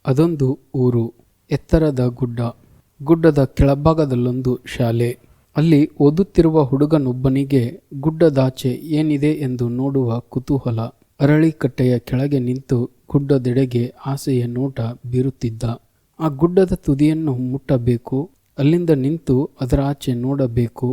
ಅದೊಂದು ಊರು. ಎತ್ತರದ ಗುಡ್ಡ. ಗುಡ್ಡದ ಕೆಳಭಾಗದಲ್ಲೊಂದು ಶಾಲೆ. ಅಲ್ಲಿ ಓದುತ್ತಿರುವ ಹುಡುಗನೊಬ್ಬನಿಗೆ ಗುಡ್ಡದಾಚೆ ಏನಿದೆ ಎಂದು ನೋಡುವ ಕುತೂಹಲ. ಅರಳಿಕಟ್ಟೆಯ ಕೆಳಗೆ ನಿಂತು ಗುಡ್ಡದೆಡೆಗೆ ಆಸೆಯ ನೋಟ ಬೀರುತ್ತಿದ್ದ. ಆ ಗುಡ್ಡದ ತುದಿಯನ್ನು ಮುಟ್ಟಬೇಕು, ಅಲ್ಲಿಂದ ನಿಂತು ಅದರ ಆಚೆ ನೋಡಬೇಕು,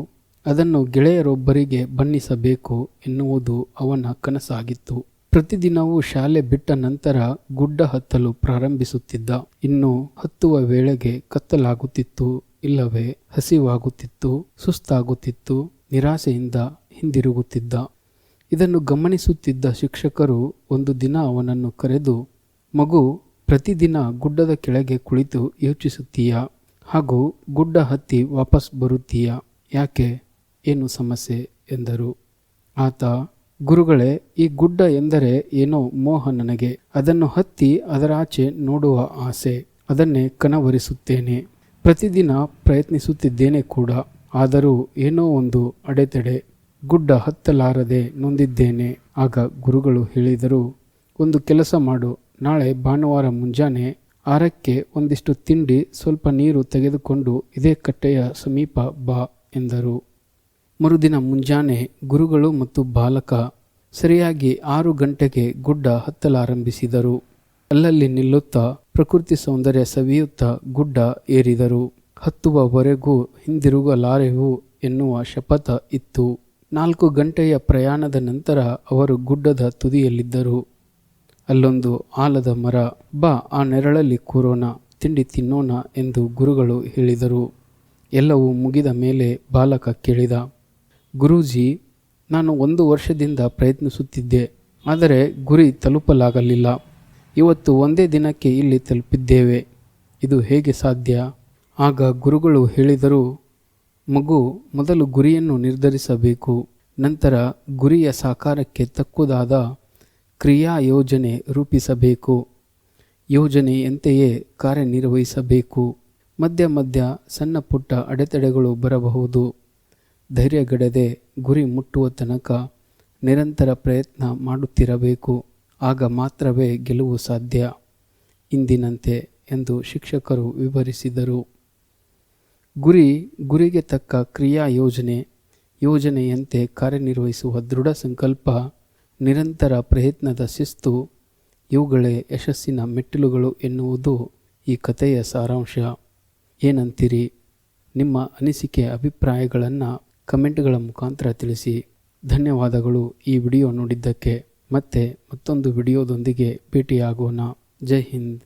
ಅದನ್ನು ಗೆಳೆಯರೊಬ್ಬರಿಗೆ ಬಣ್ಣಿಸಬೇಕು ಎನ್ನುವುದು ಅವನ ಕನಸಾಗಿತ್ತು. ಪ್ರತಿದಿನವೂ ಶಾಲೆ ಬಿಟ್ಟ ನಂತರ ಗುಡ್ಡ ಹತ್ತಲು ಪ್ರಾರಂಭಿಸುತ್ತಿದ್ದ. ಇನ್ನು ಹತ್ತುವ ವೇಳೆಗೆ ಕತ್ತಲಾಗುತ್ತಿತ್ತು, ಇಲ್ಲವೇ ಹಸಿವಾಗುತ್ತಿತ್ತು, ಸುಸ್ತಾಗುತ್ತಿತ್ತು, ನಿರಾಸೆಯಿಂದ ಹಿಂದಿರುಗುತ್ತಿದ್ದ. ಇದನ್ನು ಗಮನಿಸುತ್ತಿದ್ದ ಶಿಕ್ಷಕರು ಒಂದು ದಿನ ಅವನನ್ನು ಕರೆದು, ಮಗು, ಪ್ರತಿದಿನ ಗುಡ್ಡದ ಕೆಳಗೆ ಕುಳಿತು ಯೋಚಿಸುತ್ತೀಯಾ ಹಾಗೂ ಗುಡ್ಡ ಹತ್ತಿ ವಾಪಸ್ ಬರುತ್ತೀಯಾ, ಯಾಕೆ, ಏನು ಸಮಸ್ಯೆ ಎಂದರು. ಆತ, ಗುರುಗಳೇ, ಈ ಗುಡ್ಡ ಎಂದರೆ ಏನೋ ಮೋಹ ನನಗೆ. ಅದನ್ನು ಹತ್ತಿ ಅದರಾಚೆ ನೋಡುವ ಆಸೆ. ಅದನ್ನೇ ಕನವರಿಸುತ್ತೇನೆ. ಪ್ರತಿದಿನ ಪ್ರಯತ್ನಿಸುತ್ತಿದ್ದೇನೆ ಕೂಡ. ಆದರೂ ಏನೋ ಒಂದು ಅಡೆತಡೆ. ಗುಡ್ಡ ಹತ್ತಲಾರದೆ ನೊಂದಿದ್ದೇನೆ. ಆಗ ಗುರುಗಳು ಹೇಳಿದರು, ಒಂದು ಕೆಲಸ ಮಾಡು, ನಾಳೆ ಭಾನುವಾರ ಮುಂಜಾನೆ 6ಕ್ಕೆ ಒಂದಿಷ್ಟು ತಿಂಡಿ, ಸ್ವಲ್ಪ ನೀರು ತೆಗೆದುಕೊಂಡು ಇದೇ ಕಟ್ಟೆಯ ಸಮೀಪ ಬಾ ಎಂದರು. ಮರುದಿನ ಮುಂಜಾನೆ ಗುರುಗಳು ಮತ್ತು ಬಾಲಕ ಸರಿಯಾಗಿ 6 ಗಂಟೆಗೆ ಗುಡ್ಡ ಹತ್ತಲಾರಂಭಿಸಿದರು. ಅಲ್ಲಲ್ಲಿ ನಿಲ್ಲುತ್ತಾ ಪ್ರಕೃತಿ ಸೌಂದರ್ಯ ಸವಿಯುತ್ತಾ ಗುಡ್ಡ ಏರಿದರು. ಹತ್ತುವವರೆಗೂ ಹಿಂದಿರುಗಲಾರೆವು ಎನ್ನುವ ಶಪಥ ಇತ್ತು. 4 ಗಂಟೆಯ ಪ್ರಯಾಣದ ನಂತರ ಅವರು ಗುಡ್ಡದ ತುದಿಯಲ್ಲಿದ್ದರು. ಅಲ್ಲೊಂದು ಆಲದ ಮರ. ಬಾ, ಆ ನೆರಳಲ್ಲಿ ಕೂರೋಣ, ತಿಂಡಿ ತಿನ್ನೋಣ ಎಂದು ಗುರುಗಳು ಹೇಳಿದರು. ಎಲ್ಲವೂ ಮುಗಿದ ಮೇಲೆ ಬಾಲಕ ಕೇಳಿದ, ಗುರೂಜಿ, ನಾನು 1 ವರ್ಷದಿಂದ ಪ್ರಯತ್ನಿಸುತ್ತಿದ್ದೆ, ಆದರೆ ಗುರಿ ತಲುಪಲಾಗಲಿಲ್ಲ. ಇವತ್ತು ಒಂದೇ ದಿನಕ್ಕೆ ಇಲ್ಲಿ ತಲುಪಿದ್ದೇವೆ. ಇದು ಹೇಗೆ ಸಾಧ್ಯ? ಆಗ ಗುರುಗಳು ಹೇಳಿದರು, ಮಗು, ಮೊದಲು ಗುರಿಯನ್ನು ನಿರ್ಧರಿಸಬೇಕು. ನಂತರ ಗುರಿಯ ಸಾಕಾರಕ್ಕೆ ತಕ್ಕುದಾದ ಕ್ರಿಯಾ ಯೋಜನೆ ರೂಪಿಸಬೇಕು. ಯೋಜನೆಯಂತೆಯೇ ಕಾರ್ಯನಿರ್ವಹಿಸಬೇಕು. ಮಧ್ಯ ಮಧ್ಯ ಸಣ್ಣ ಪುಟ್ಟ ಅಡೆತಡೆಗಳು ಬರಬಹುದು. ಧೈರ್ಯಗೆಡದೆ ಗುರಿ ಮುಟ್ಟುವ ತನಕ ನಿರಂತರ ಪ್ರಯತ್ನ ಮಾಡುತ್ತಿರಬೇಕು. ಆಗ ಮಾತ್ರವೇ ಗೆಲುವು ಸಾಧ್ಯ. ಇಂದಿನಂತೆ ಎಂದು ಶಿಕ್ಷಕರು ವಿವರಿಸಿದರು. ಗುರಿಗೆ ತಕ್ಕ ಕ್ರಿಯಾ ಯೋಜನೆ, ಯೋಜನೆಯಂತೆ ಕಾರ್ಯನಿರ್ವಹಿಸುವ ದೃಢ ಸಂಕಲ್ಪ, ನಿರಂತರ ಪ್ರಯತ್ನದ ಶಿಸ್ತು, ಇವುಗಳೇ ಯಶಸ್ಸಿನ ಮೆಟ್ಟಿಲುಗಳು ಎನ್ನುವುದು ಈ ಕಥೆಯ ಸಾರಾಂಶ. ಏನಂತೀರಿ? ನಿಮ್ಮ ಅನಿಸಿಕೆ ಅಭಿಪ್ರಾಯಗಳನ್ನು ಕಮೆಂಟ್ಗಳ ಮುಖಾಂತರ ತಿಳಿಸಿ. ಧನ್ಯವಾದಗಳು ಈ ವಿಡಿಯೋ ನೋಡಿದ್ದಕ್ಕೆ. ಮತ್ತೆ ಮತ್ತೊಂದು ವಿಡಿಯೋದೊಂದಿಗೆ ಭೇಟಿಯಾಗೋಣ. ಜೈ ಹಿಂದ್,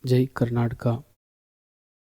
ಜೈ ಕರ್ನಾಟಕ.